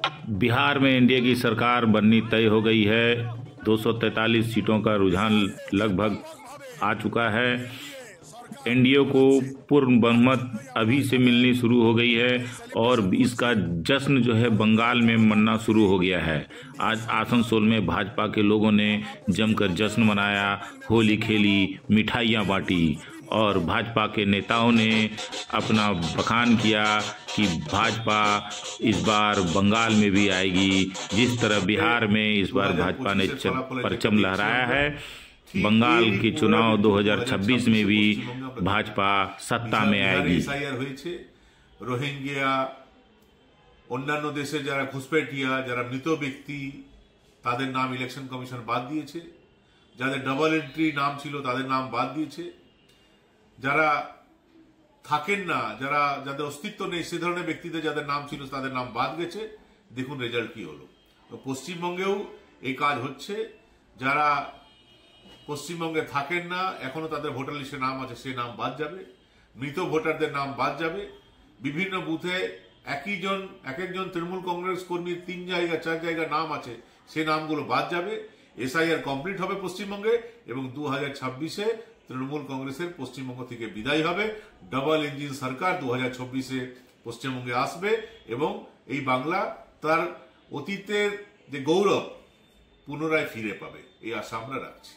बिहार में एनडीए की सरकार बननी तय हो गई है। 243 सीटों का रुझान लगभग आ चुका है। एनडीए को पूर्ण बहुमत अभी से मिलनी शुरू हो गई है और इसका जश्न जो है बंगाल में मनना शुरू हो गया है। आज आसनसोल में भाजपा के लोगों ने जमकर जश्न मनाया, होली खेली, मिठाइयाँ बांटी और भाजपा के नेताओं ने अपना बखान किया कि भाजपा इस बार बंगाल में भी आएगी। जिस तरह बिहार में इस बार भाजपा ने परचम लहराया है, बंगाल के चुनाव 2026 में भी भाजपा सत्ता में आएगी। रोहिंग्या अन्यान्य देशे যারা ঘুষপেটিয়া যারা মৃত ব্যক্তি তাদের নাম ইলেকশন কমিশন বাদ দিয়েছে, যাদের ডাবল এন্ট্রি নাম ছিল তাদের নাম বাদ দিয়েছে, যারা থাকেন না, যারা যাদের অস্তিত্ব নেই সে ধরনের ব্যক্তিদের যাদের নাম ছিল তাদের নাম বাদ গেছে। দেখুন রেজাল্ট কি হলো। তো পশ্চিমবঙ্গেও এই কাজ হচ্ছে। যারা পশ্চিমবঙ্গে থাকেন না, এখনো তাদের ভোটার লিস্টে নাম আছে, সে নাম বাদ যাবে। মৃত ভোটারদের নাম বাদ যাবে। বিভিন্ন বুথে এক একজন তৃণমূল কংগ্রেস কর্মীর 3 জায়গা 4 জায়গা নাম আছে, সে নামগুলো বাদ যাবে। এসআইআর কমপ্লিট হবে পশ্চিমবঙ্গে এবং 2026-এ তৃণমূল কংগ্রেসের পশ্চিমবঙ্গ থেকে বিদায় হবে। ডাবল ইঞ্জিন সরকার 2026-এ পশ্চিমবঙ্গে আসবে এবং এই বাংলা তার অতীতের যে গৌরব পুনরায় ফিরে পাবে, এই আশা আমরা রাখছি।